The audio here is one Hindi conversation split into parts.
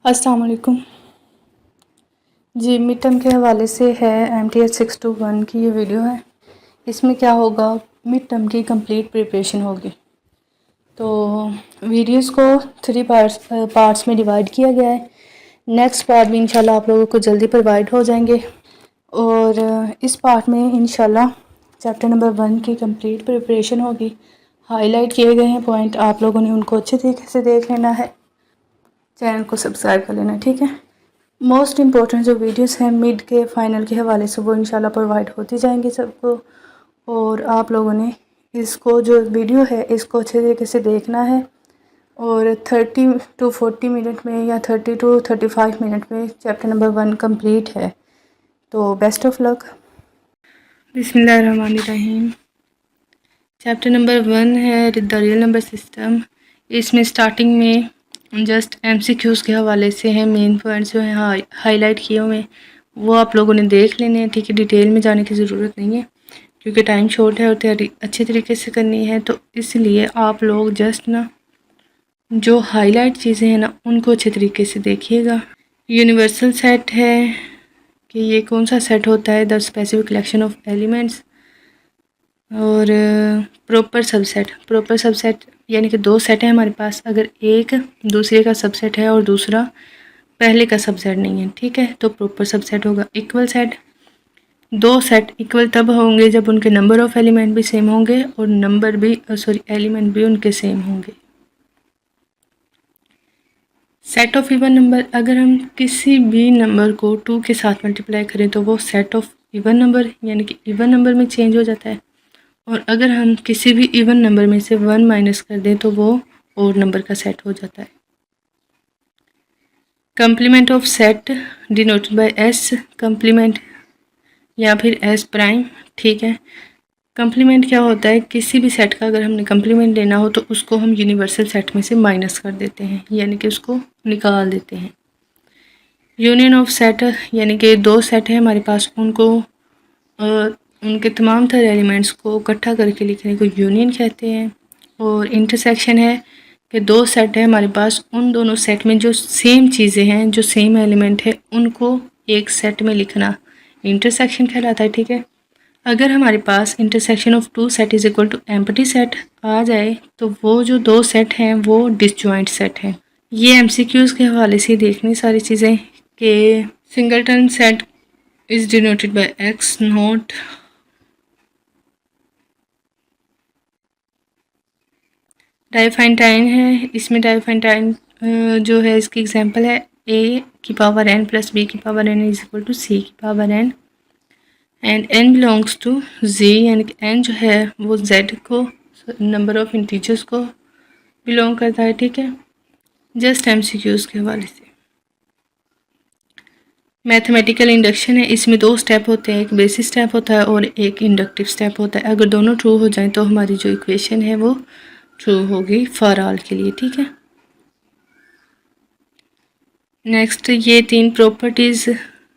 अस्सलाम वालेकुम जी। मिड टर्म के हवाले से है MTH 621 की ये वीडियो है। इसमें क्या होगा, मिड टर्म की कंप्लीट प्रिपरेशन होगी। तो वीडियोस को 3 पार्ट्स में डिवाइड किया गया है। नेक्स्ट पार्ट भी इंशाल्लाह आप लोगों को जल्दी प्रोवाइड हो जाएंगे। और इस पार्ट में इंशाल्लाह चैप्टर नंबर 1 की कंप्लीट प्रिपरेशन होगी। हाईलाइट किए गए हैं पॉइंट, आप लोगों ने उनको अच्छे तरीके से देख लेना है। चैनल को सब्सक्राइब कर लेना, ठीक है। मोस्ट इम्पोर्टेंट जो वीडियोस हैं मिड के फाइनल के हवाले से वो इंशाल्लाह प्रोवाइड होती जाएंगी सबको। और आप लोगों ने इसको जो वीडियो है इसको अच्छे तरीके से देखना है। और 30 to 40 मिनट में या 30 to 35 मिनट में चैप्टर नंबर 1 कंप्लीट है। तो बेस्ट ऑफ लक। बिस्मिल्लाहिर्रहमानिर्रहीम। चैप्टर नंबर 1 है द रियल नंबर सिस्टम। इसमें स्टार्टिंग में जस्ट MCQs के हवाले से हैं। मेन पॉइंट्स जो हैं हाईलाइट किए हुए हैं वो आप लोगों ने देख लेने हैं, ठीक है। डिटेल में जाने की ज़रूरत नहीं है क्योंकि टाइम शॉर्ट है और तैयारी अच्छे तरीके से करनी है। तो इसलिए आप लोग जस्ट ना जो हाईलाइट चीज़ें हैं ना उनको अच्छे तरीके से देखिएगा। यूनिवर्सल सेट है कि ये कौन सा सेट होता है, the specific collection of elements. और प्रॉपर सबसेट यानी कि 2 सेट है हमारे पास। अगर एक दूसरे का सबसेट है और दूसरा पहले का सबसेट नहीं है, ठीक है, तो प्रॉपर सबसेट होगा। इक्वल सेट, 2 सेट इक्वल तब होंगे जब उनके नंबर ऑफ एलिमेंट भी सेम होंगे और एलिमेंट भी उनके सेम होंगे। सेट ऑफ इवन नंबर, अगर हम किसी भी नंबर को 2 के साथ मल्टीप्लाई करें तो वो सेट ऑफ इवन नंबर यानी कि इवन नंबर में चेंज हो जाता है। और अगर हम किसी भी इवन नंबर में से 1 माइनस कर दें तो वो ओड नंबर का सेट हो जाता है। Complement of set denoted by S complement या फिर S प्राइम, ठीक है। कंप्लीमेंट क्या होता है, किसी भी सेट का अगर हमने कंप्लीमेंट लेना हो तो उसको हम यूनिवर्सल सेट में से माइनस कर देते हैं यानी कि उसको निकाल देते हैं। यूनियन ऑफ सेट यानी कि 2 सेट है हमारे पास, उनको उनके तमाम तरह एलिमेंट्स को इकट्ठा करके लिखने को यूनियन कहते हैं। और इंटरसेक्शन है कि 2 सेट है हमारे पास, उन दोनों सेट में जो सेम चीज़ें हैं, जो सेम एलिमेंट है, उनको एक सेट में लिखना इंटरसेक्शन कहलाता है, ठीक है। अगर हमारे पास intersection of 2 set is equal to empty set आ जाए तो वो जो 2 सेट हैं वो डिसजॉइंट सेट हैं। ये MCQs के हवाले से देखनी सारी चीज़ें कि singleton set is denoted by X note. Diophantine है, इसमें डाइफेंटाइन जो है इसकी एग्जांपल है A की पावर n प्लस B की power n is equal to C की power n and n belongs to Z, यानी कि n जो है वो Z को, नंबर ऑफ इंटीजर्स को बिलोंग करता है, ठीक है। जस्ट MCQs के हवाले से मैथमेटिकल इंडक्शन है, इसमें 2 स्टेप होते हैं, एक बेसिक स्टेप होता है और एक इंडक्टिव स्टेप होता है। अगर दोनों ट्रू हो जाएं तो हमारी जो इक्वेशन है वो ट्रू होगी फॉर ऑल के लिए, ठीक है। नेक्स्ट ये 3 प्रॉपर्टीज़,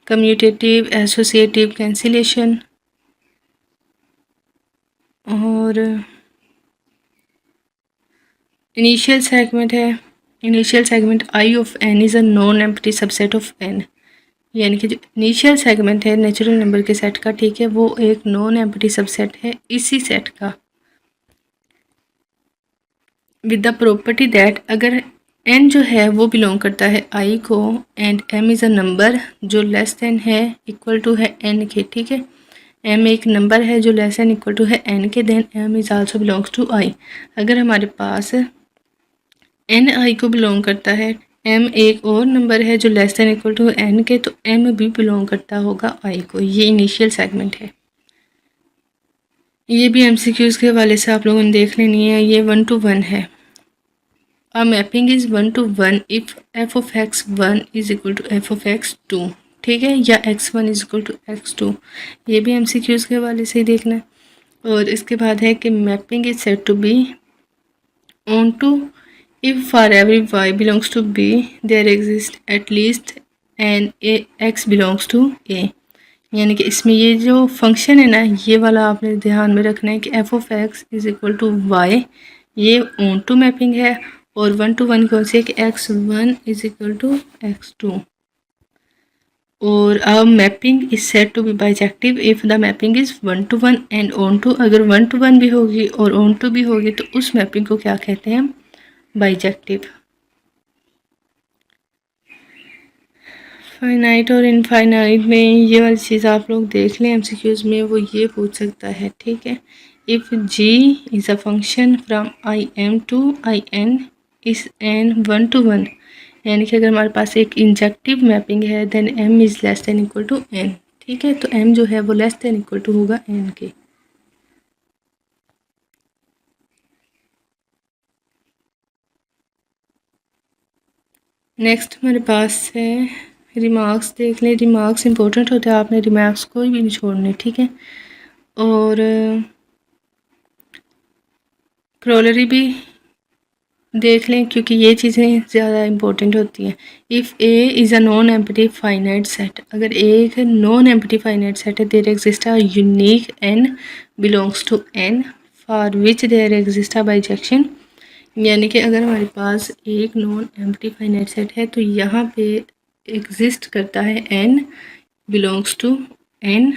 कम्यूटेटिव, एसोसिएटिव, कैंसिलेशन। और इनिशियल सेगमेंट है, initial segment I of n is a non empty subset of n, यानी कि जो इनिशियल सेगमेंट है नेचुरल नंबर के सेट का, ठीक है, वो एक नॉन एम्प्टी सबसेट है इसी सेट का, विद द प्रॉपर्टी दैट अगर n जो है वो बिलोंग करता है I को and m is a number जो लेस देन है इक्वल टू है n के, ठीक है। m एक नंबर है जो लेस देन इक्वल टू है n के, then m is also belongs to I। अगर हमारे पास n I को बिलोंग करता है, m एक और नंबर है जो less than equal to n के, तो m भी बिलोंग करता होगा I को। ये इनिशियल सेगमेंट है। ये भी MCQs के हवाले से आप लोगों ने देख लेनी है। ये 1 to 1 है। A mapping is 1 to 1 if f of x1 is equal to f of x2, ठीक है, या x1 is equal to x2। ये भी MCQs के हवाले से ही देखना है। और इसके बाद है कि mapping is set to be onto if for every y belongs to b there exists at least an x belongs to a, यानी कि इसमें ये जो फंक्शन है ना, ये वाला आपने ध्यान में रखना है कि f of x is equal to y, ये ऑन टू मैपिंग है। और 1 to 1 कौन सी है कि x1 is equal to x2। और अब mapping is said to be bijective if the mapping is 1 to 1 and onto. अगर 1 to 1 भी होगी और ऑन टू भी होगी तो उस मैपिंग को क्या कहते हैं हम, बाइजेक्टिव। फाइनाइट और इनफाइनाइट में ये वाली चीज़ आप लोग देख लें एमसीक्यूज़ में, वो ये पूछ सकता है, ठीक है। If G is a function from I M to I N is an 1 to 1, यानी कि अगर हमारे पास एक इंजेक्टिव मैपिंग है then M is less than equal to N, ठीक है। तो एम जो है वो लेस देन इक्वल टू होगा एन के। नेक्स्ट हमारे पास है रिमार्क्स। देख लें, रिमार्क्स इंपॉर्टेंट होते हैं, आपने रिमार्क्स कोई भी नहीं छोड़ने, ठीक है। और क्रोलरी भी देख लें क्योंकि ये चीज़ें ज़्यादा इम्पोर्टेंट होती हैं। If A is a non empty finite set, अगर ए एक नॉन एम्प्टी फाइनाइट सेट है, there exist a unique N belongs to N for which there exist a bijection, यानी कि अगर हमारे पास एक नॉन एम्प्टी फाइनाइट सेट है तो यहाँ पे एग्जिस्ट करता है एन बिलोंग्स टू एन,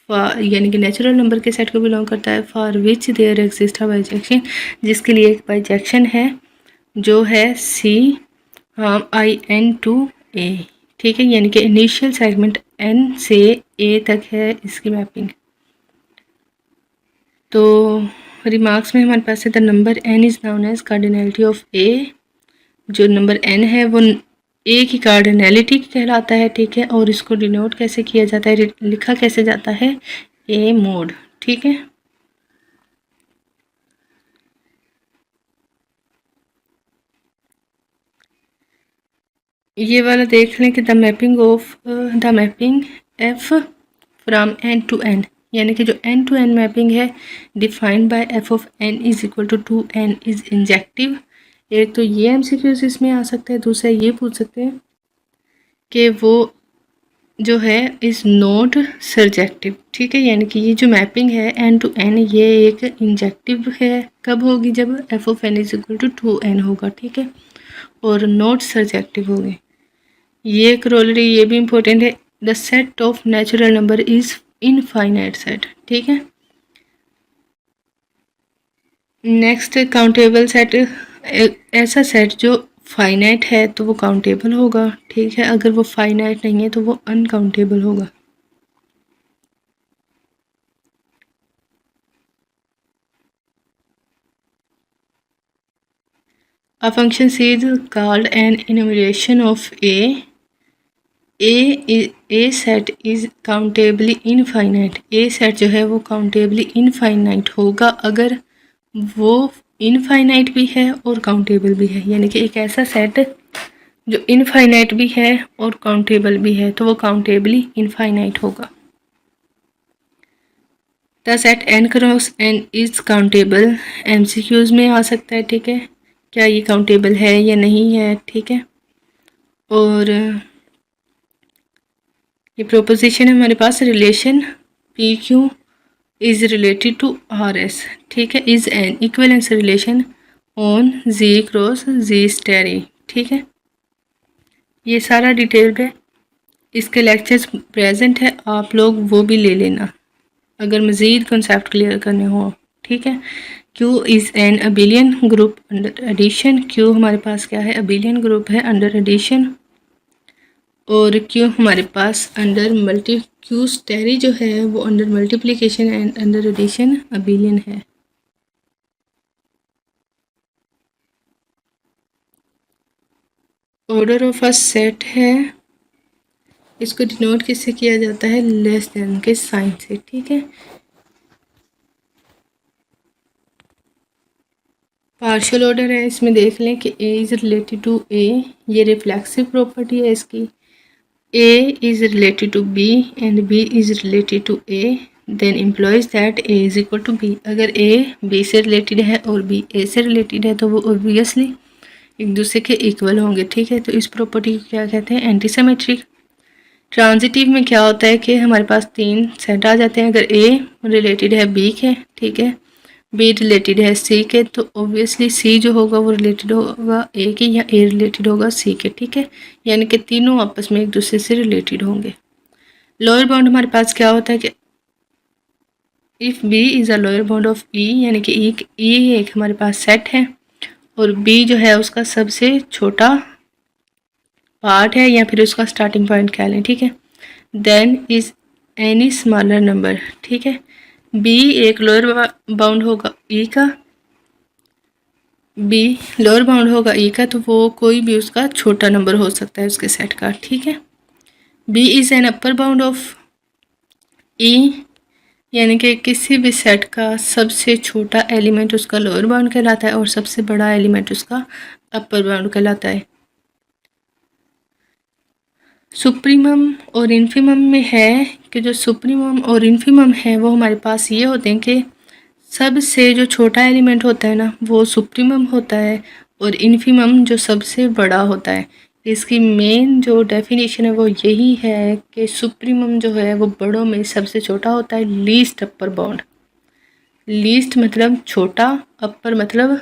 यानी कि नेचुरल नंबर के सेट को बिलोंग करता है, for which there exist a bijection, जिसके लिए एक बाइजेक्शन है जो है सी आई एन टू ए, ठीक है। यानी कि इनिशियल सेगमेंट एन से ए तक है इसकी मैपिंग। तो रिमार्क्स में हमारे पास है the number n is known as cardinality of A, जो नंबर एन है वो ए की कार्डिनैलिटी कहलाता है, ठीक है। और इसको डिनोट कैसे किया जाता है, लिखा कैसे जाता है, ए मोड, ठीक है। ये वाला देख लें कि the mapping F from N to N, यानी कि जो एन टू एन मैपिंग है defined by F of N is equal to N is injective. एक तो ये एमसीक्यूज इसमें आ सकता है, दूसरा ये पूछ सकते हैं कि वो जो है इज़ नॉट सर्जेक्टिव, ठीक है। यानी कि ये जो मैपिंग है एन टू एन ये एक इंजेक्टिव है, कब होगी, जब F of N is equal to N होगा, ठीक है, और नॉट सर्जेक्टिव होगी। ये क्रोलरी ये भी इम्पोर्टेंट है, the set of natural number is infinite set, ठीक है। नेक्स्ट काउंटेबल सेट, ऐसा सेट जो फाइनाइट है तो वो काउंटेबल होगा, ठीक है। अगर वो फाइनाइट नहीं है तो वो अनकाउंटेबल होगा। A function C is called an enumeration of A. A set is countably infinite. A set जो है वो countably infinite होगा अगर वो इनफाइनाइट भी है और काउंटेबल भी है, यानी कि एक ऐसा सेट जो इनफाइनाइट भी है और काउंटेबल भी है तो वो काउंटेबली इनफाइनाइट होगा। The set n cross n is countable, MCQs में आ सकता है, ठीक है, क्या ये काउंटेबल है या नहीं है, ठीक है। और ये प्रोपोजिशन है हमारे पास, relation P Q is related to R S, ठीक है, is an equivalence relation on G cross G स्टेरी, ठीक है। ये सारा डिटेल्ड है, इसके लेक्चर्स प्रेजेंट है, आप लोग वो भी ले लेना अगर मज़ीद कॉन्सेप्ट क्लियर करने हो, ठीक है। Q is an abelian group under addition, Q हमारे पास क्या है, अबिलियन ग्रुप है अंडर एडिशन। और क्यू हमारे पास अंडर क्यू स्टेरी जो है वो under multiplication and under addition abelian है। ऑर्डर ऑफ अ सेट है, इसको डिनोट किससे किया जाता है, लेस देन के साइन से, ठीक है। पार्शियल ऑर्डर है, इसमें देख लें कि ए इज़ रिलेटेड टू ए, ये रिफ्लेक्सिव प्रॉपर्टी है इसकी। A is related to B and B is related to A, then implies that A is equal to B। अगर A B से रिलेटेड है और B A से रिलेटेड है तो वो ऑब्वियसली एक दूसरे के इक्वल होंगे, ठीक है। तो इस प्रॉपर्टी को क्या कहते हैं, एंटी सिमेट्रिक। ट्रांजिटिव में क्या होता है कि हमारे पास तीन सेट आ जाते हैं, अगर A रिलेटेड है B के, ठीक है, बी रिलेटेड है सी के, तो ऑब्वियसली सी जो होगा वो रिलेटेड होगा ए के, या ए रिलेटेड होगा सी के, ठीक है। यानी कि तीनों आपस में एक दूसरे से रिलेटेड होंगे। लोअर बाउंड हमारे पास क्या होता है कि if B is a lower bound of E, यानी कि ई एक हमारे पास सेट है और बी जो है उसका सबसे छोटा पार्ट है, या फिर उसका स्टार्टिंग पॉइंट कह लें, ठीक है। Then is any smaller number, ठीक है। बी एक लोअर बाउंड होगा ई का, बी लोअर बाउंड होगा ई का, तो वो कोई भी उसका छोटा नंबर हो सकता है उसके सेट का, ठीक है। B is an upper bound of E, यानी कि किसी भी सेट का सबसे छोटा एलिमेंट उसका लोअर बाउंड कहलाता है और सबसे बड़ा एलिमेंट उसका अपर बाउंड कहलाता है। सुप्रीमम और इन्फीमम में है कि जो सुप्रीमम और इन्फीमम है वो हमारे पास ये होते हैं कि सबसे जो छोटा एलिमेंट होता है ना वो सुप्रीमम होता है, और इन्फीमम जो सबसे बड़ा होता है। इसकी मेन जो डेफिनेशन है वो यही है कि सुप्रीमम जो है वो बड़ों में सबसे छोटा होता है, लीस्ट अपर बाउंड। लीस्ट मतलब छोटा, अपर मतलब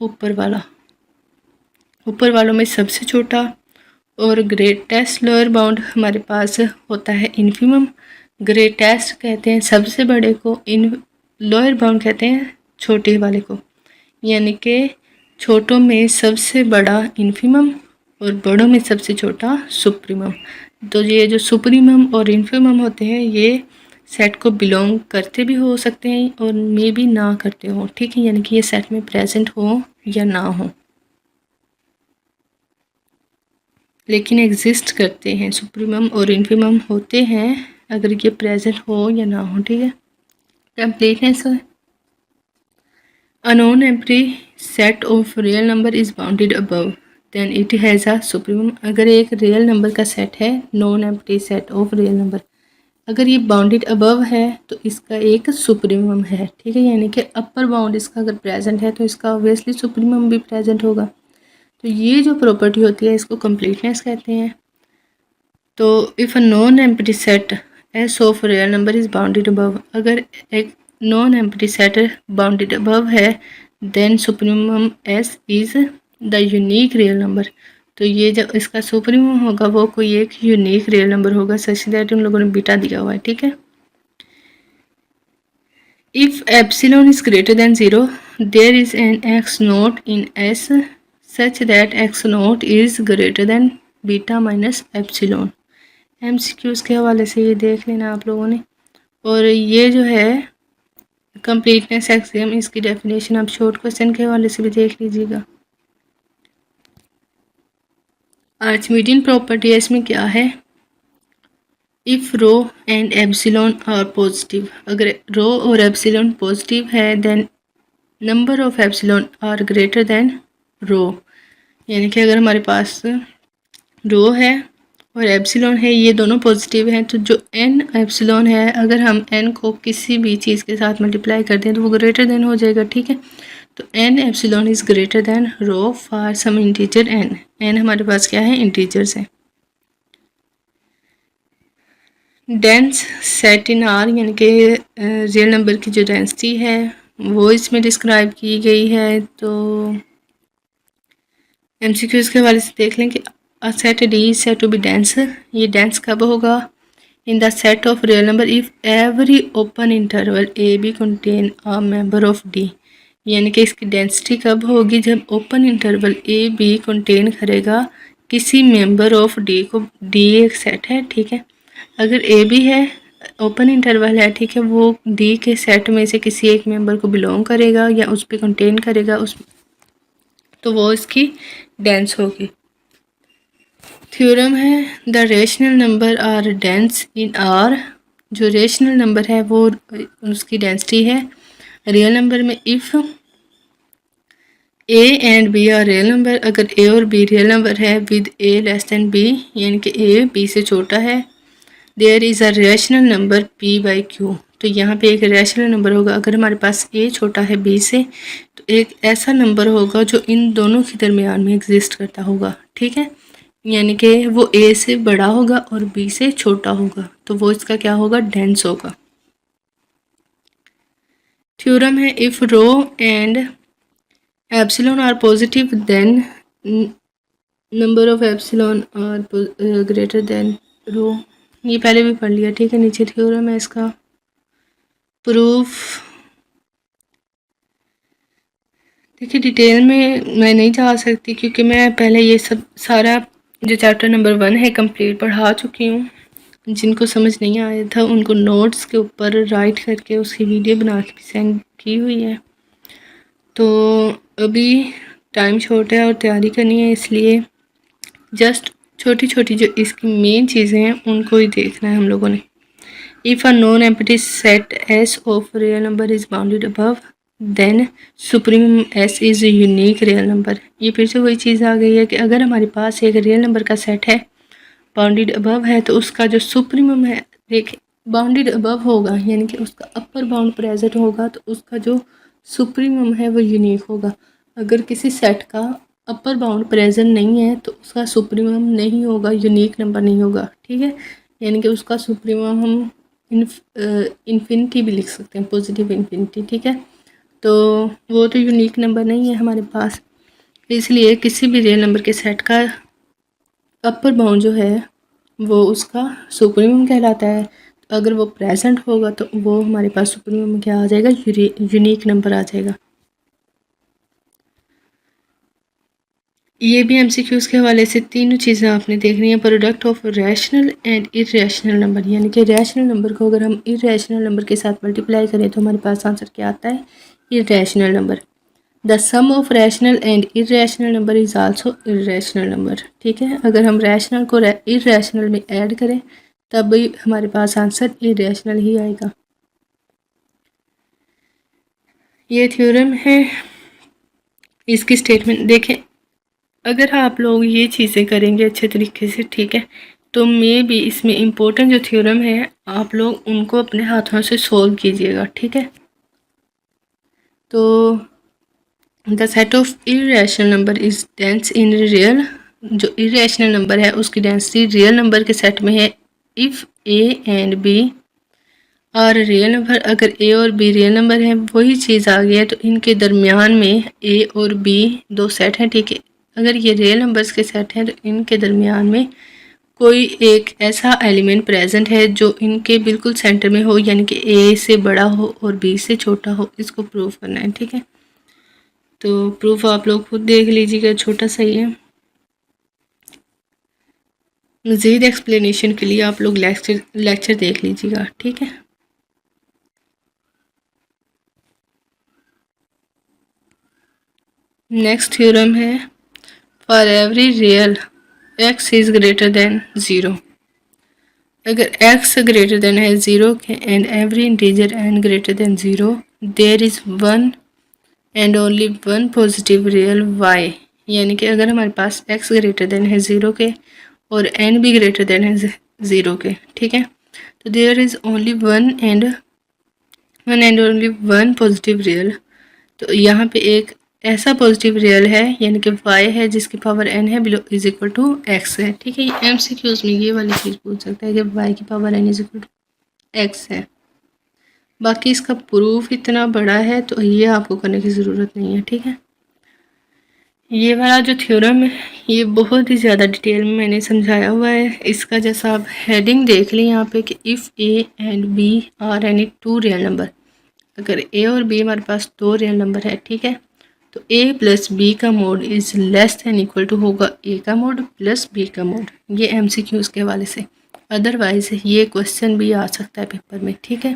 ऊपर वाला, ऊपर वालों में सबसे छोटा, और ग्रेटेस्ट लोअर बाउंड हमारे पास होता है इन्फीमम। ग्रेटेस्ट कहते हैं सबसे बड़े को, इन लोअर बाउंड कहते हैं छोटे वाले को, यानी कि छोटों में सबसे बड़ा इन्फीमम और बड़ों में सबसे छोटा सुप्रीमम। तो ये जो सुप्रीमम और इन्फीमम होते हैं ये सेट को बिलोंग करते भी हो सकते हैं और मे भी ना करते हो, ठीक है, यानी कि ये सेट में प्रेजेंट हो या ना हो, लेकिन एग्जिस्ट करते हैं। सुप्रीमम और इन्फीमम होते हैं अगर ये प्रेजेंट हो या ना हो, ठीक है। कंप्लीटनेस है A non-empty set of real number is bounded above, then it has a supremum। अगर एक रियल नंबर का सेट है, non empty set of real number, अगर ये बाउंडेड अबव है तो इसका एक सुप्रीमम है, ठीक है, यानी कि अपर बाउंड इसका अगर प्रेजेंट है तो इसका ऑब्वियसली सुप्रीमम भी प्रेजेंट होगा। तो ये जो प्रॉपर्टी होती है इसको कंप्लीटनेस कहते हैं। तो if a non empty set S of real number is bounded above, अगर एक non empty set bounded above है then supremum S is the unique real number. तो ये जब इसका सुप्रीमम होगा वो कोई एक यूनिक रियल नंबर होगा, सच दैट उन लोगों ने बीटा दिया हुआ है, ठीक है। If epsilon is greater than 0 there is an X naught in S such that X naught is greater than beta minus epsilon. MCQs के हवाले से ये देख लेना आप लोगों ने। और ये जो है कंप्लीटनेस एक्सियम, इसकी डेफिनेशन आप शॉर्ट क्वेश्चन के हवाले से भी देख लीजिएगा। आर्चिमिडियन प्रॉपर्टी है, इसमें क्या है, if rho and epsilon are positive, अगर रो और एप्सिलॉन पॉजिटिव है then number of epsilon are greater than rho, यानी कि अगर हमारे पास रो है और एप्सिलॉन है, ये दोनों पॉजिटिव हैं, तो जो एन एप्सिलॉन है अगर हम एन को किसी भी चीज़ के साथ मल्टीप्लाई करते हैं तो वो ग्रेटर देन हो जाएगा, ठीक है। तो N epsilon is greater than रो for some integer N. N हमारे पास क्या है, इंटीजर्स हैं। डेंस सेट इन आर, यानी कि रियल नंबर की जो डेंसिटी है वो इसमें डिस्क्राइब की गई है। तो MCQs के हवाले से देख लें कि a set D is set to be dense, ये डेंस कब होगा, in the set of real number if every open interval A B contain a member of D, यानी कि इसकी डेंसिटी कब होगी, जब open interval A B contain करेगा किसी मेंबर ऑफ डी को। डी एक सेट है, ठीक है, अगर ए बी है ओपन इंटरवल है, ठीक है, वो डी के सेट में से किसी एक मेंबर को बिलोंग करेगा या उस पर कंटेन करेगा उस, तो वो इसकी डेंस होगी। थ्योरम है the rational number are dense in R, जो रेशनल नंबर है वो उसकी डेंसिटी है रियल नंबर में। If A and B are real number, अगर ए और बी रियल नंबर है with A less than B, यानी कि ए बी से छोटा है, there is a rational number P by Q, तो यहाँ पे एक रेशनल नंबर होगा। अगर हमारे पास ए छोटा है बी से तो एक ऐसा नंबर होगा जो इन दोनों के दरमियान में एग्जिस्ट करता होगा, ठीक है, यानी कि वो ए से बड़ा होगा और बी से छोटा होगा, तो वो इसका क्या होगा, डेंस होगा। थ्योरम है if rho and epsilon are positive then number of epsilon are greater than rho. ये पहले भी पढ़ लिया, ठीक है। नीचे थ्योरम है इसका। प्रूफ देखिए डिटेल में मैं नहीं जा सकती क्योंकि मैं पहले ये सब सारा जो चैप्टर नंबर 1 है कंप्लीट पढ़ा चुकी हूँ। जिनको समझ नहीं आया था उनको नोट्स के ऊपर राइट करके उसकी वीडियो बना के सेंड की हुई है। तो अभी टाइम शॉर्ट है और तैयारी करनी है, इसलिए जस्ट छोटी छोटी जो इसकी मेन चीज़ें हैं उनको ही देखना है हम लोगों ने। If a non empty set S of real number is bounded above then supreme S is unique real number. ये फिर से वही चीज़ आ गई है कि अगर हमारे पास एक रियल नंबर का सेट है बाउंडेड अबव है तो उसका जो सुप्रीमम है, देखिए बाउंडेड अबव होगा यानी कि उसका अपर बाउंड प्रेजेंट होगा तो उसका जो सुप्रीमम है वो यूनिक होगा। अगर किसी सेट का अपर बाउंड प्रेजेंट नहीं है तो उसका सुप्रीमम नहीं होगा, यूनिक नंबर नहीं होगा, ठीक है। यानी कि उसका सुप्रीमम हम इन्फिनिटी भी लिख सकते हैं, पॉजिटिव इन्फिनिटी, ठीक है। तो वो तो यूनिक नंबर नहीं है हमारे पास, इसलिए किसी भी रियल नंबर के सेट का अपर बाउंड जो है वो उसका सुप्रीमम कहलाता है। तो अगर वो प्रेजेंट होगा तो वो हमारे पास सुप्रीमम क्या आ जाएगा, यूनिक नंबर आ जाएगा। ये भी एमसीक्यूज़ के हवाले से तीनों चीज़ें आपने देखनी है। Product of rational and irrational number, यानी कि रैशनल नंबर को अगर हम इरेशनल नंबर के साथ मल्टीप्लाई करें तो हमारे पास आंसर क्या आता है, irrational number. The sum of rational and irrational number is also irrational number, ठीक है। अगर हम रैशनल को इरेशनल में ऐड करें तब भी हमारे पास आंसर इरेशनल ही आएगा। ये थ्योरम है, इसकी स्टेटमेंट देखें। अगर आप लोग ये चीज़ें करेंगे अच्छे तरीके से, ठीक है, तो मे भी इसमें इम्पोर्टेंट जो थ्योरम है आप लोग उनको अपने हाथों से सोल्व कीजिएगा, ठीक है। तो the set of irrational number is dense in real, जो इरेशनल नंबर है उसकी डेंसिटी रियल नंबर के सेट में है इफ़ ए एंड बी और रियल नंबर। अगर ए और बी रियल नंबर है, वही चीज़ आ गई है तो इनके दरमियान में ए और बी दो सेट हैं, ठीक है। अगर ये रियल नंबर्स के सेट हैं तो इनके दरमियान में कोई एक ऐसा एलिमेंट प्रेजेंट है जो इनके बिल्कुल सेंटर में हो, यानी कि ए से बड़ा हो और बी से छोटा हो। इसको प्रूव करना है, ठीक है। तो प्रूफ आप लोग खुद देख लीजिएगा, छोटा सा ही है। मज़ीद एक्सप्लेनेशन के लिए आप लोग लेक्चर देख लीजिएगा, ठीक है। नेक्स्ट थ्योरम है for every real x is greater than 0। अगर x ग्रेटर देन है 0 के and every integer n greater than 0 there is one and only one positive real y। यानी कि अगर हमारे पास x ग्रेटर देन है 0 के और n भी ग्रेटर देन है 0 के, ठीक है, तो there is only one and only one positive real. तो यहाँ पे एक ऐसा पॉजिटिव रियल है यानी कि y है जिसकी पावर n है below is equal to x है, ठीक है। ये एमसीक्यूज में ये वाली चीज़ पूछ सकता है कि y की power n is equal to x है। बाकी इसका प्रूफ इतना बड़ा है तो ये आपको करने की ज़रूरत नहीं है, ठीक है। ये वाला जो थ्योरम है ये बहुत ही ज़्यादा डिटेल में मैंने समझाया हुआ है। इसका जैसा आप हेडिंग देख लें यहाँ पे कि if A and B are any two real number, अगर ए और बी हमारे पास दो रियल नंबर है, ठीक है, तो ए प्लस बी का mod is less than equal to होगा ए का मोड प्लस बी का मोड। ये एमसीक्यूज़ के हवाले से, अदरवाइज ये क्वेश्चन भी आ सकता है पेपर में, ठीक है।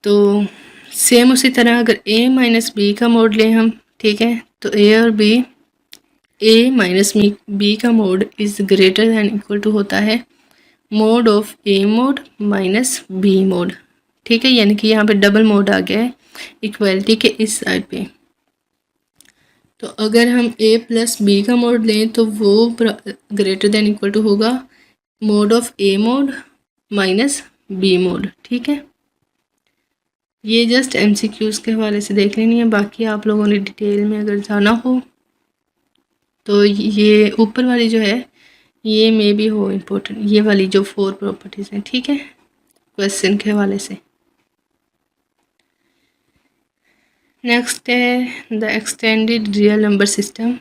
तो सेम उसी तरह अगर ए माइनस बी का मोड लें हम, ठीक है, तो ए और बी, ए माइनस बी का mod is greater than equal to होता है mod of A mod minus B mod, ठीक है। यानी कि यहाँ पे डबल मोड आ गया है इक्वलिटी के इस साइड पे। तो अगर हम ए प्लस बी का मोड लें तो वो ग्रेटर देन इक्वल टू होगा mod of A mod minus B mod, ठीक है। ये जस्ट एमसीक्यूज़ के हवाले से देख लेनी है। बाकी आप लोगों ने डिटेल में अगर जाना हो तो ये ऊपर वाली जो है ये मे भी हो इम्पोर्टेंट, ये वाली जो 4 प्रॉपर्टीज़ हैं, ठीक है, क्वेश्चन के हवाले से। नेक्स्ट है the extended real number system.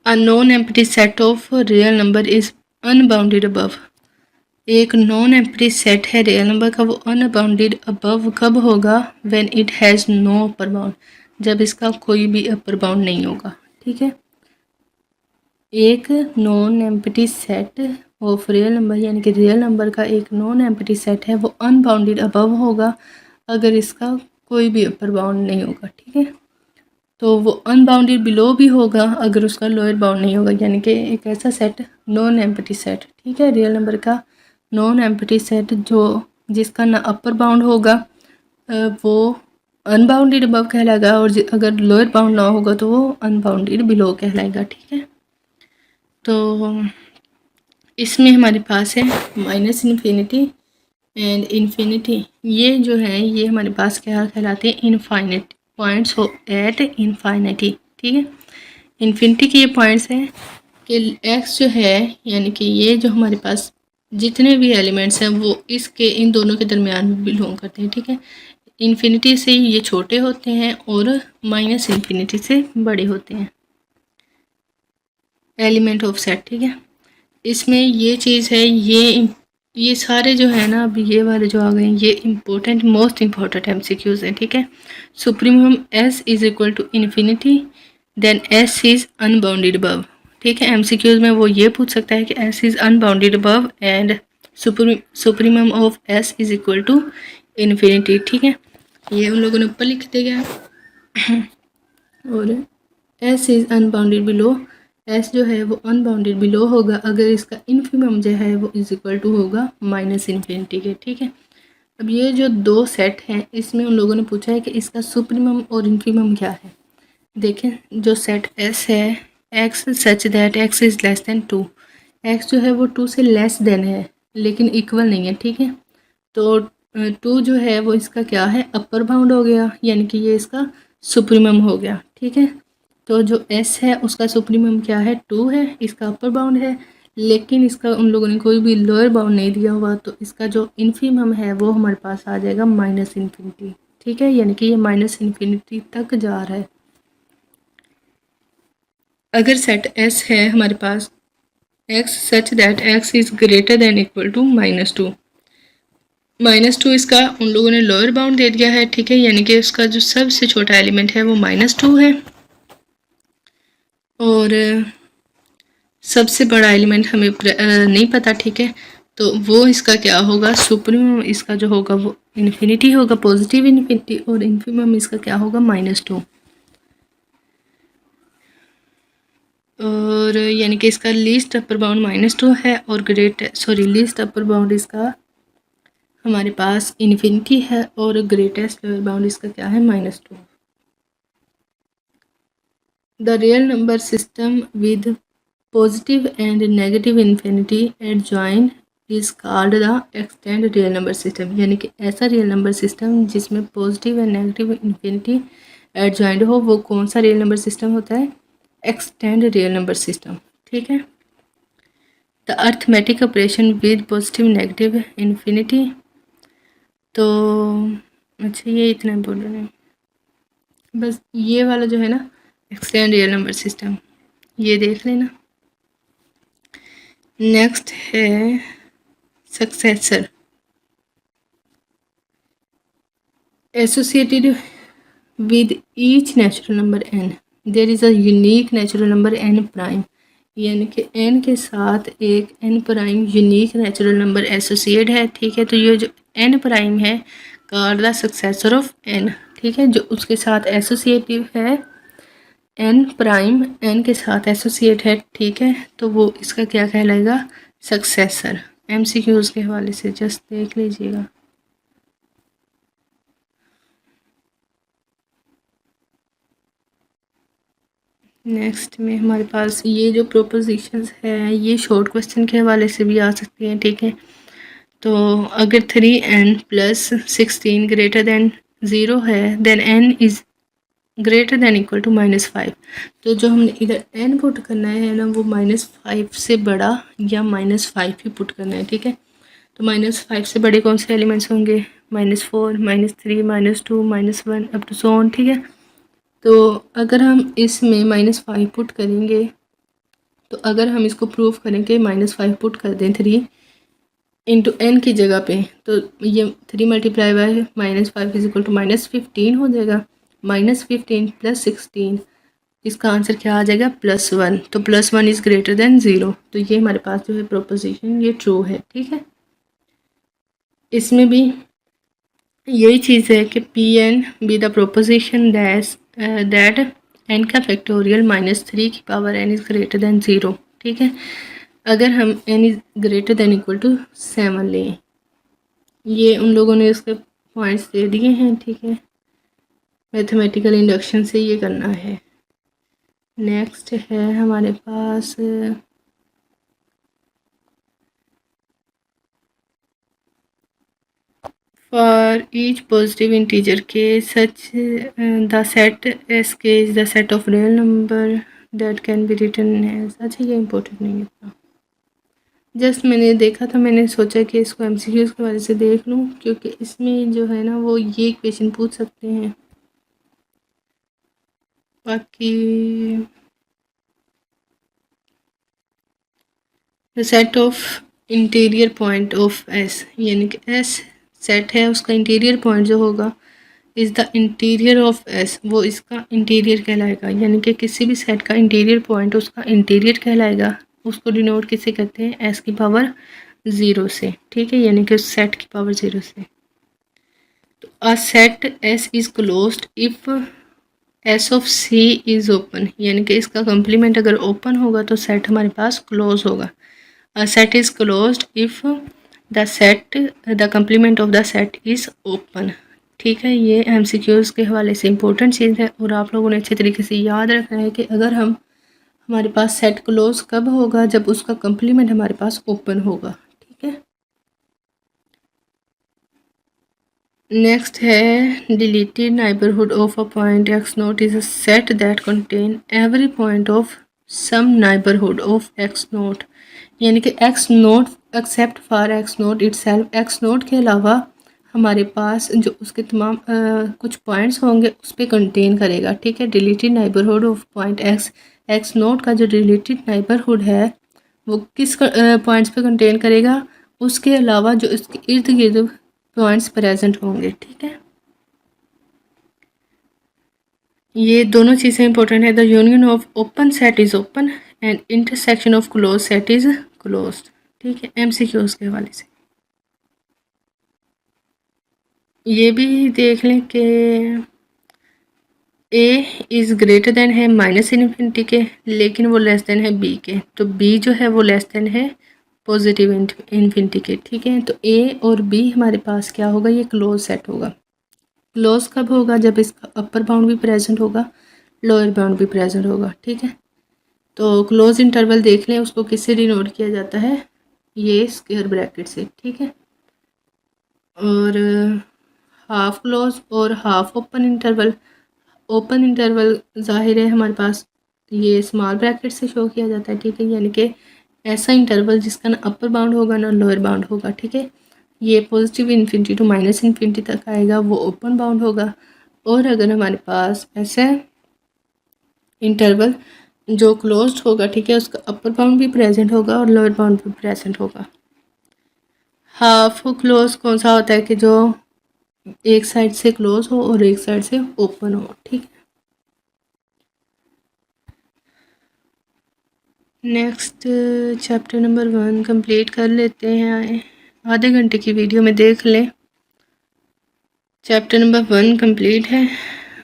A non empty set of real number is unbounded above. एक नॉन एम्प्टी सेट है रियल नंबर का, वो अनबाउंडेड अबव कब होगा? When it has no upper bound, जब इसका कोई भी अपर बाउंड नहीं होगा। ठीक है, एक non empty set of real number यानी कि रियल नंबर का एक नॉन एम्प्टी सेट है, वो अनबाउंडेड अबव होगा अगर इसका कोई भी अपर बाउंड नहीं होगा। ठीक है, तो वो अनबाउंडेड बिलो भी होगा अगर उसका लोअर बाउंड नहीं होगा, यानी कि एक ऐसा सेट नॉन एम्प्टी सेट, ठीक है, रियल नंबर का नॉन एम्प्टी सेट जो जिसका ना अपर बाउंड होगा वो अनबाउंडेड अबव कहलाएगा, और अगर लोअर बाउंड ना होगा तो वो अनबाउंडेड बिलो कहलाएगा। ठीक है, तो इसमें हमारे पास है माइनस इन्फिनिटी एंड इन्फिनिटी। ये जो है ये हमारे पास क्या कहलाते हैं? इनफाइनिट पॉइंट्स हो एट इनफाइनिटी। ठीक है, इन्फिनिटी के ये पॉइंट्स हैं कि एक्स जो है यानी कि ये जो हमारे पास जितने भी एलिमेंट्स हैं वो इसके इन दोनों के दरमियान में बिलोंग करते हैं। ठीक है, इन्फिनिटी से ये छोटे होते हैं और माइनस इन्फिनिटी से बड़े होते हैं एलिमेंट ऑफ सेट। ठीक है, इसमें ये चीज़ है, ये सारे जो है ना अभी ये वाले जो आ गए हैं ये इम्पोर्टेंट मोस्ट इम्पोर्टेंट एमसीक्यूज हैं। ठीक है, supremum S is equal to infinity then S is unbounded above. ठीक है, एमसीक्यूज में वो ये पूछ सकता है कि S is unbounded above and supremum of S is equal to infinity. ठीक है, ये उन लोगों ने ऊपर लिख दिया और S is unbounded below, S जो है वो अनबाउंडेड बिलो होगा अगर इसका इन्फिमम जो है वो इज इक्वल टू होगा माइनस इन्फिनिटी के। ठीक है, अब ये जो दो सेट हैं इसमें उन लोगों ने पूछा है कि इसका सुप्रीमम और इन्फिमम क्या है। देखें, जो सेट एस है x such that x is less then 2, x जो है वो 2 से लेस देन है लेकिन इक्वल नहीं है। ठीक है, तो 2 जो है वो इसका क्या है? अपर बाउंड हो गया, यानी कि ये इसका सुप्रीमम हो गया। ठीक है, तो जो एस है उसका सुप्रीमम क्या है? 2 है, इसका अपर बाउंड है, लेकिन इसका उन लोगों ने कोई भी लोअर बाउंड नहीं दिया हुआ, तो इसका जो इन्फीमम है वो हमारे पास आ जाएगा माइनस इन्फिनिटी। ठीक है, यानी कि ये माइनस इन्फिनिटी तक जा रहा है। अगर सेट एस है हमारे पास x such that x is greater than equal to -2, -2 इसका उन लोगों ने लोअर बाउंड दे दिया है। ठीक है, यानी कि उसका जो सबसे छोटा एलिमेंट है वो -2 है और सबसे बड़ा एलिमेंट हमें नहीं पता। ठीक है, तो वो इसका क्या होगा? सुप्रीमम इसका जो होगा वो इन्फिनिटी होगा, पॉजिटिव इन्फिनिटी, और इन्फिमम इसका क्या होगा? -2। और यानी कि इसका लीस्ट अपर बाउंड -2 है और लीस्ट अपर बाउंड इसका हमारे पास इन्फिनिटी है और ग्रेटेस्ट लोअर बाउंड इसका क्या है? -2। The real number system with positive and negative infinity adjoint is called the extend real number system, यानी कि ऐसा रियल नंबर सिस्टम जिसमें positive and negative infinity adjoint हो वो कौन सा रियल नंबर सिस्टम होता है? Extend real number system. ठीक है, the arithmetic operation with positive negative infinity, तो अच्छा ये इतना इम्पोर्टेंट है, बस ये वाला जो है ना एक्सटेंड रियल नंबर सिस्टम ये देख लेना। नेक्स्ट है successor associated with each natural number n there is a unique natural number n prime, यानी कि n के साथ एक n prime unique natural number associate है। ठीक है, तो ये जो n प्राइम है called the successor of n। ठीक है, जो उसके साथ एसोसिएटिव है n प्राइम n के साथ एसोसिएट है। ठीक है, तो वो इसका क्या कहलाएगा? सक्सेसर। एमसीक्यूज के हवाले से जस्ट देख लीजिएगा। नेक्स्ट में हमारे पास ये जो प्रोपोजिशंस है ये शॉर्ट क्वेश्चन के हवाले से भी आ सकती हैं। ठीक है, तो अगर 3n + 16 ग्रेटर देन 0 है then n is greater than equal to -5, तो जो हमने इधर n पुट करना है ना वो -5 से बड़ा या -5 ही पुट करना है। ठीक है, तो -5 से बड़े कौन से एलिमेंट्स होंगे? -4 -3 -2 -1 अप टू सो ऑन, ठीक है। तो अगर हम इसमें -5 पुट करेंगे, तो अगर हम इसको प्रूफ करें कि -5 पुट कर दें 3 इंटू n की जगह पे, तो ये 3 multiply by -5 is equal to -15 हो जाएगा। -15 + 16, इसका आंसर क्या आ जाएगा? +1। तो +1 इज़ ग्रेटर देन 0। तो ये हमारे पास जो है प्रोपोजिशन ये ट्रू है, ठीक है। इसमें भी यही चीज़ है कि P n be the proposition that n का फैक्टोरियल -3 की power n is greater than 0, ठीक है। अगर हम n is greater than equal to 7 लें, ये उन लोगों ने इसके पॉइंट्स दे दिए हैं, ठीक है। मैथमेटिकल इंडक्शन से ये करना है। नेक्स्ट है हमारे पास for each positive integer k such the set S k is the set of real number that can be written as. अच्छा, ये इम्पोर्टेंट नहीं है इतना, जस्ट मैंने देखा था, मैंने सोचा कि इसको एमसीक्यूज के वजह से देख लूँ, क्योंकि इसमें जो है ना वो ये क्वेश्चन पूछ सकते हैं। बाकी the set of interior point of S, यानी कि एस सेट है, उसका इंटीरियर पॉइंट जो होगा is the interior of S, वो इसका इंटीरियर कहलाएगा। यानी कि किसी भी सेट का इंटीरियर पॉइंट उसका इंटीरियर कहलाएगा। उसको डिनोट किसे कहते हैं? एस की पावर 0 से, ठीक है, यानी कि उस सेट की पावर 0 से। तो a set S is closed if S of c is open, यानी कि इसका कंप्लीमेंट अगर ओपन होगा तो सेट हमारे पास क्लोज होगा। A set is closed if the complement of the set is open, ठीक है। ये एमसीक्यूज़ के हवाले से इम्पोर्टेंट चीज़ है, और आप लोगों ने अच्छे तरीके से याद रखना है कि अगर हमारे पास सेट क्लोज कब होगा? जब उसका कंप्लीमेंट हमारे पास ओपन होगा, ठीक है। नेक्स्ट है deleted neighbourhood of a point x nought is a set that contain every point of some neighbourhood of x nought, यानी कि x nought except for x nought itself, x nought के अलावा हमारे पास जो उसके तमाम कुछ पॉइंट्स होंगे उस पर कंटेन करेगा, ठीक है। Deleted neighbourhood of point x, x note का जो डिलीटेड नाइबरहुड है वो किस पॉइंट्स पे कंटेन करेगा? उसके अलावा जो इसके इर्द गिर्द पॉइंट्स प्रेजेंट होंगे, ठीक है। ये दोनों चीज़ें इंपॉर्टेंट है। The union of open set is open and intersection of close set is close, ठीक है, एमसीक्यूज के हवाले से। ये भी देख लें कि ए इज़ ग्रेटर देन है -इन्फिनिटी के, लेकिन वो लेस देन है बी के, तो बी जो है वो लेस देन है पॉजिटिव इन्फिनिटी के, ठीक है। तो ए और बी हमारे पास क्या होगा? ये क्लोज सेट होगा। क्लोज कब होगा? जब इसका अपर बाउंड भी प्रेजेंट होगा, लोअर बाउंड भी प्रेजेंट होगा, ठीक है। तो क्लोज इंटरवल देख लें, उसको किससे डिनोट किया जाता है? ये स्क्वायर ब्रैकेट से, ठीक है। और हाफ क्लोज और half open interval, open interval जाहिर है हमारे पास ये स्मॉल ब्रैकेट से शो किया जाता है, ठीक है। यानी कि ऐसा इंटरवल जिसका ना अपर बाउंड होगा ना लोअर बाउंड होगा, ठीक है। ये पॉजिटिव इन्फिनिटी टू -इन्फिनिटी तक आएगा, वो ओपन बाउंड होगा। और अगर हमारे पास ऐसा इंटरवल जो क्लोज्ड होगा, ठीक है, उसका अपर बाउंड भी प्रेजेंट होगा और लोअर बाउंड भी प्रेजेंट होगा। हाफ क्लोज कौन सा होता है? कि जो एक साइड से क्लोज हो और एक साइड से ओपन हो, ठीक है। नेक्स्ट चैप्टर नंबर 1 कंप्लीट कर लेते हैं। आधे घंटे की वीडियो में देख लें। चैप्टर नंबर 1 कंप्लीट है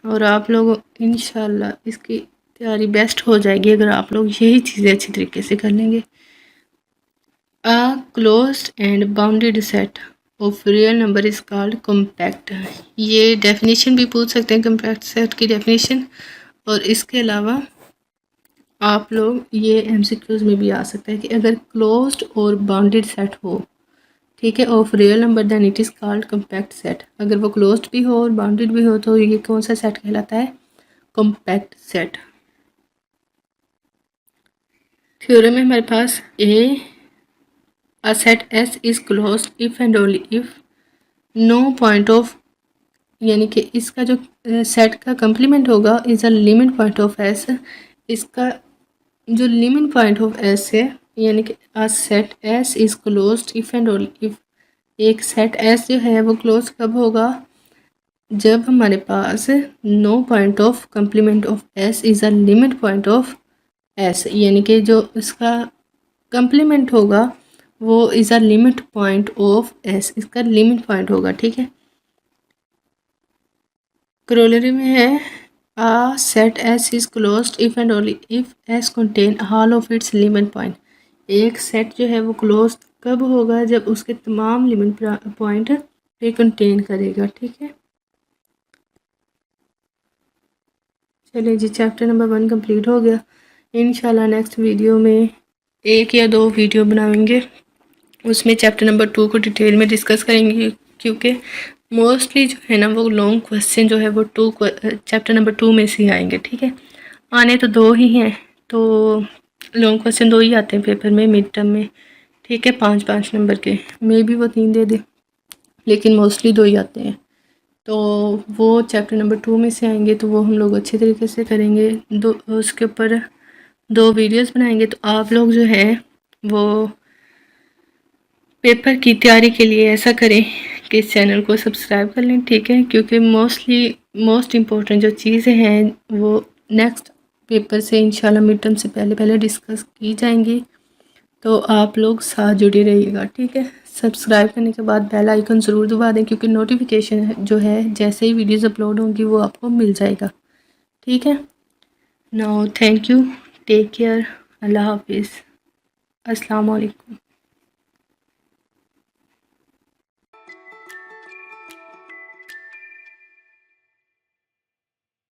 और आप लोग इंशाल्लाह इसकी तैयारी बेस्ट हो जाएगी अगर आप लोग यही चीज़ें अच्छी तरीके से कर लेंगे। A closed end bounded set of real number is called compact. ये डेफिनेशन भी पूछ सकते हैं कॉम्पैक्ट सेट की डेफिनेशन, और इसके अलावा आप लोग ये एमसीक्यूज में भी आ सकता है कि अगर क्लोज्ड और बाउंडेड सेट हो, ठीक है, of real number then it is called compact set. अगर वो क्लोज्ड भी हो और बाउंडेड भी हो तो ये कौन सा सेट कहलाता है? Compact set. थ्योरम है हमारे पास, a a set S is closed if and only if no point of, यानी कि इसका जो सेट का कंप्लीमेंट होगा is a limit point of S. इसका जो लिमिट पॉइंट ऑफ एस है, यानी कि a set S is closed if and only if, एक सेट एस जो है वो क्लोज कब होगा, जब हमारे पास no point of complement of S is a limit point of S, यानी कि जो इसका कंप्लीमेंट होगा वो is a limit point of S, इसका लिमिट पॉइंट होगा। ठीक है, क्रोलरी में है a set S is closed if and only if S contain all of its limit point। एक सेट जो है वो क्लोज कब होगा, जब उसके तमाम लिमिट पॉइंट पे कंटेन करेगा। ठीक है, चलिए जी, चैप्टर नंबर 1 कंप्लीट हो गया। इंशाल्लाह नेक्स्ट वीडियो में एक या दो वीडियो बनाएंगे, उसमें चैप्टर नंबर 2 को डिटेल में डिस्कस करेंगे, क्योंकि मोस्टली जो है ना वो लॉन्ग क्वेश्चन जो है वो चैप्टर नंबर 2 में से आएंगे। ठीक है, आने तो दो ही हैं, तो लॉन्ग क्वेश्चन दो ही आते हैं पेपर में मिड टर्म में। ठीक है, 5-5 नंबर के, मे भी वो 3 दे दे, लेकिन मोस्टली दो ही आते हैं। तो वो चैप्टर नंबर 2 में से आएंगे, तो वो हम लोग अच्छे तरीके से करेंगे। दो उसके ऊपर 2 वीडियोस बनाएंगे। तो आप लोग जो है वो पेपर की तैयारी के लिए ऐसा करें कि इस चैनल को सब्सक्राइब कर लें। ठीक है, क्योंकि मोस्ट इम्पोर्टेंट जो चीज़ें हैं वो नेक्स्ट पेपर से इंशाल्लाह मिड टर्म से पहले पहले डिस्कस की जाएंगी, तो आप लोग साथ जुड़े रहिएगा। ठीक है, सब्सक्राइब करने के बाद बेल आइकन ज़रूर दबा दें, क्योंकि नोटिफिकेशन जो है जैसे ही वीडियोज़ अपलोड होंगी वो आपको मिल जाएगा। ठीक है, now thank you, take care, अल्लाह हाफिज़, अस्सलाम वालेकुम।